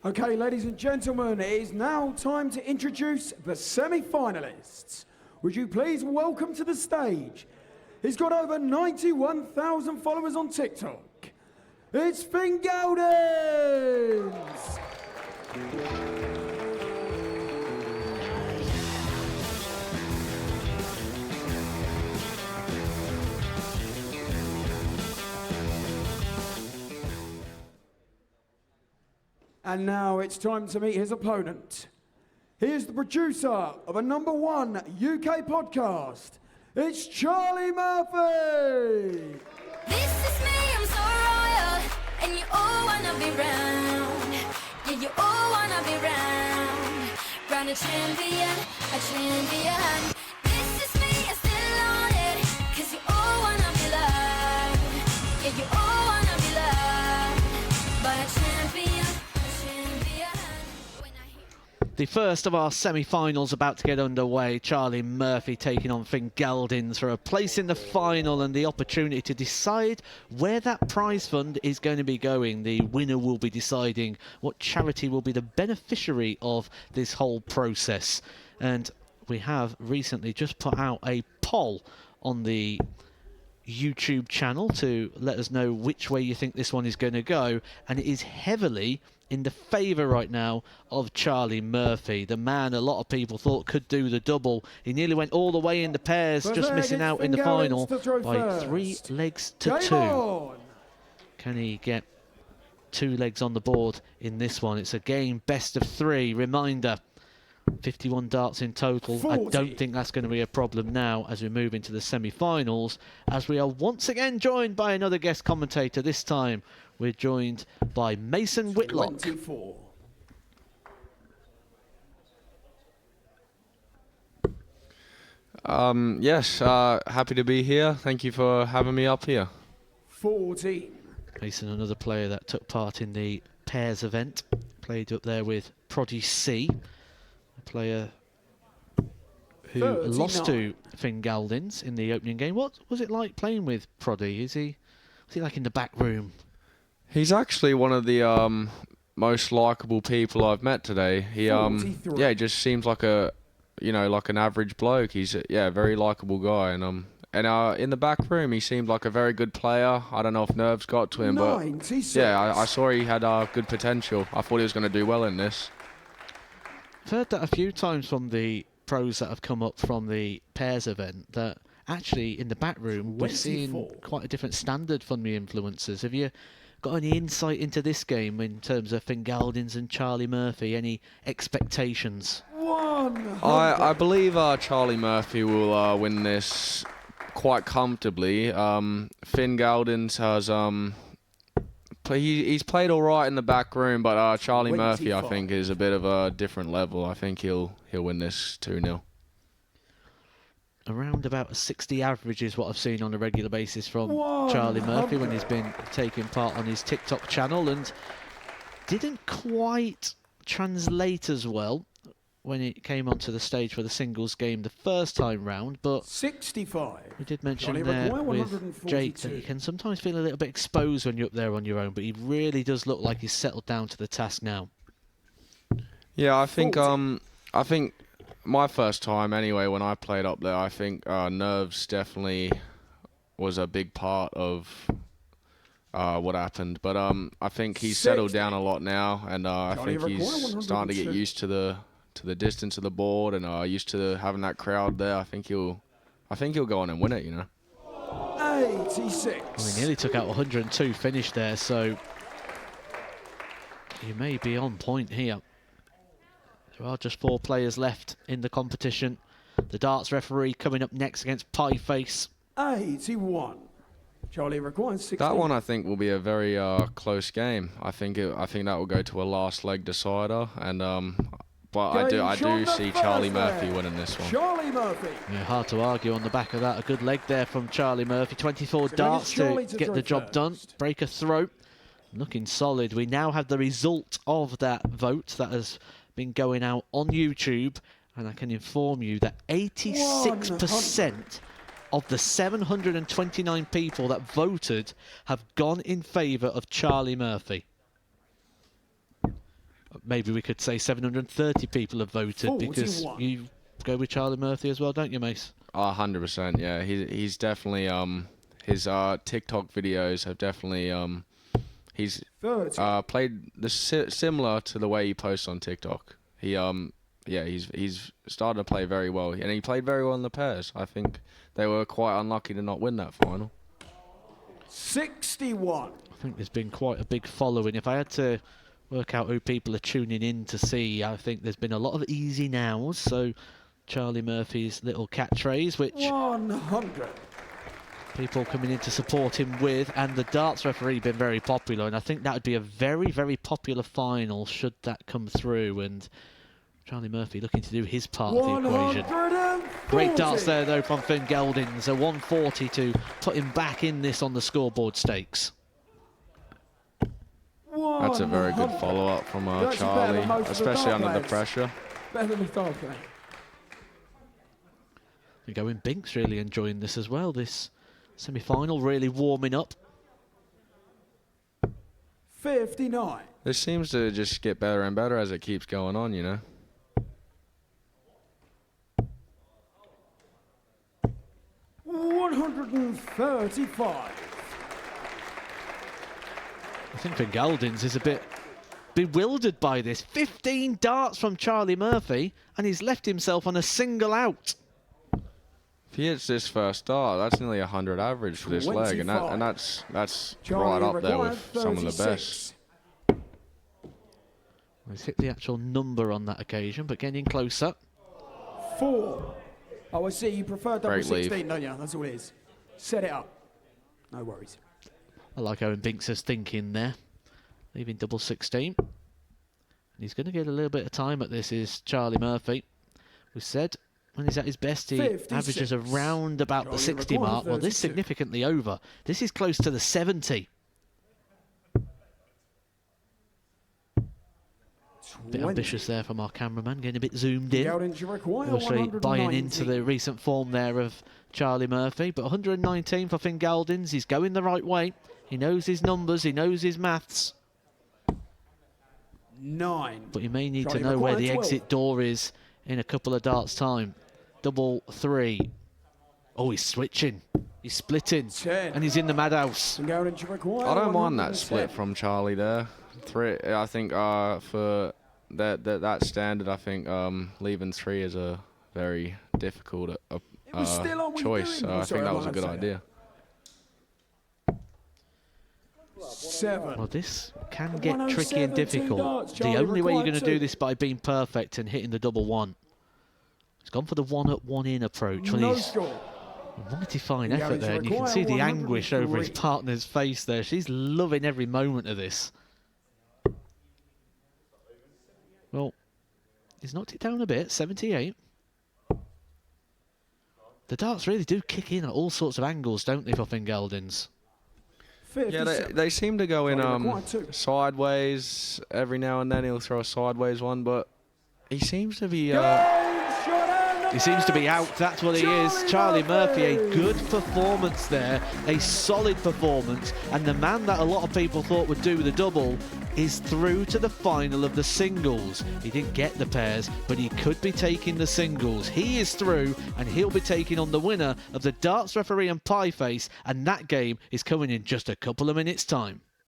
Okay, ladies and gentlemen, it is now time to introduce the semi-finalists. Would you please welcome to the stage? He's got over 91,000 followers on TikTok. It's Fingaldinz! And now it's time to meet his opponent. He is the producer of a #1 UK podcast. It's Charlie Murphy! This is me, I'm so royal, and you all wanna be round. Yeah, you all wanna be round. Round a champion, a champion. This is me, I'm still on it, 'cause you all wanna be loved. Yeah, you all wanna be loved by a champion, a champion. When I hear The first of our semi-finals about to get underway. Charlie Murphy taking on Fingaldinz for a place in the final and the opportunity to decide where that prize fund is going to be going. The winner will be deciding what charity will be the beneficiary of this whole process. And we have recently just put out a poll on the YouTube channel to let us know which way you think this one is going to go, and it is heavily in the favour right now of Charlie Murphy, the man a lot of people thought could do the double. He nearly went all the way in the pairs, just missing out in the final by 3 legs to 2. Can he get 2 legs on the board in this one? It's a game best of 3. Reminder, 51 darts in total. 40. I don't think that's going to be a problem now as we move into the semi-finals, as we are once again joined by another guest commentator. This time we're joined by Mason Whitlock. 24. Yes, happy to be here. Thank you for having me up here. 14. Mason, another player that took part in the pairs event, played up there with Prodigy C, a player who 39. lost to Fingaldinz in the opening game. What was it like playing with Prodigy? Was he like in the back room? He's actually one of the most likable people I've met today. He he just seems like a like an average bloke. He's a very likable guy, and in the back room he seemed like a very good player. I don't know if nerves got to him, 96. but yeah, I saw he had good potential. I thought he was going to do well in this. I've heard that a few times from the pros that have come up from the pairs event, that actually in the back room we're seeing 24. quite a different standard from the influencers. Have you got any insight into this game in terms of Fingaldinz and Charlie Murphy? Any expectations? 100. I believe Charlie Murphy will win this quite comfortably. Fingaldinz has he's played all right in the back room, but Charlie Murphy, I 25. think, is a bit of a different level. I think he'll win this 2-0. Around about a 60 average is what I've seen on a regular basis from Charlie Murphy when he's been taking part on his TikTok channel, and didn't quite translate as well when it came onto the stage for the singles game the first time round, but 65. we did mention Johnny there McCoy, with 142. Jake that you can sometimes feel a little bit exposed when you're up there on your own, but he really does look like he's settled down to the task now. Yeah, I think 40. I think my first time anyway when I played up there, I think nerves definitely was a big part of what happened. But I think he's settled down a lot now, and I Johnny think he's McCoy, starting to get 102. used to the distance of the board, and used to having that crowd there. I think he'll go on and win it. 86. Well, he nearly took out 102 finish there, so you may be on point here. There are just 4 players left in the competition. The darts referee coming up next against Pie Face. 81. Charlie requires 16. That one I think will be a very close game. I think that will go to a last leg decider, and but I do see Charlie Murphy winning this one. Charlie Murphy. Yeah, hard to argue on the back of that. A good leg there from Charlie Murphy. 24 So darts it's Charlie to to get throw the job done. first. Break a throat. Looking solid. We now have the result of that vote that has been going out on YouTube, and I can inform you that 86% of the 729 people that voted have gone in favour of Charlie Murphy. Maybe we could say 730 people have voted because 41. you go with Charlie Murphy as well, don't you, Mace? 100%. Yeah, he's definitely his TikTok videos have definitely he's 30. played similar to the way he posts on TikTok. He yeah, he's started to play very well, and he played very well in the pairs. I think they were quite unlucky to not win that final. 61. I think there's been quite a big following. If I had to work out who people are tuning in to see, I think there's been a lot of easy nows. So Charlie Murphy's little catchphrase, which 100. people coming in to support him with, and the darts referee been very popular, and I think that would be a very, very popular final should that come through. And Charlie Murphy looking to do his part of the equation. 140. Great darts there though from Fingaldinz, a 140 to put him back in this on the scoreboard stakes. That's a very good 100. follow-up from That's better Charlie, than most of the especially dart under the players. pressure. Better than we thought, mate. We go in Binks really enjoying this as well. This semi-final really warming up. 59. This seems to just get better and better as it keeps going on, you know. $135. I think Fingaldinz is a bit bewildered by this. 15 darts from Charlie Murphy, and he's left himself on a single out. If he hits this first dart, that's nearly 100 average for this leg, and that's right up there with some of the best. He's hit the actual number on that occasion, but getting closer. 4. Oh, I see. You prefer double Great 16, lead. don't you? That's all it is. Set it up. No worries. I like Owen Binks' thinking there. Leaving double 16. And he's going to get a little bit of time at this, is Charlie Murphy. We said when he's at his best, he 56. averages around about the Charlie 60 required mark. Well, this 32. significantly over. This is close to the 70. Bit 20. ambitious there from our cameraman, getting a bit zoomed in. Fingaldinz, you require Obviously buying into 119. the recent form there of Charlie Murphy, but 119 for Fingaldinz. He's going the right way. He knows his numbers, he knows his maths, 9. but you may need Charlie to know where the required 12. exit door is in a couple of darts time. Double 3. Oh, he's switching. He's splitting. 10. And he's in the madhouse. Fingaldinz, you require I don't mind that 110. split from Charlie there. 3, I think for that standard, I think leaving 3 is a very difficult was still on, what are you choice. doing? So I Sorry, think that I was a won't good say that. idea. 7. Well, this can get tricky and 107, 2 difficult. darts, The Charlie only way you're required going to do 2. this by being perfect and hitting the double 1. He's gone for the 1 up, 1 in approach. When No he's score. a mighty fine The effort average there, and you can required see the anguish over his 103. partner's face there. She's loving every moment of this. Well, he's knocked it down a bit, 78. The darts really do kick in at all sorts of angles, don't they, for Fingaldinz? Yeah, 57. they seem to go in Charlie required 2. sideways every now and then. He'll throw a sideways one, but he seems to be. He seems to be out, that's what he is. Charlie Murphy, a good performance there, a solid performance, and the man that a lot of people thought would do the double is through to the final of the singles. He didn't get the pairs, but he could be taking the singles. He is through, and he'll be taking on the winner of the darts referee and pie face, and that game is coming in just a couple of minutes' time.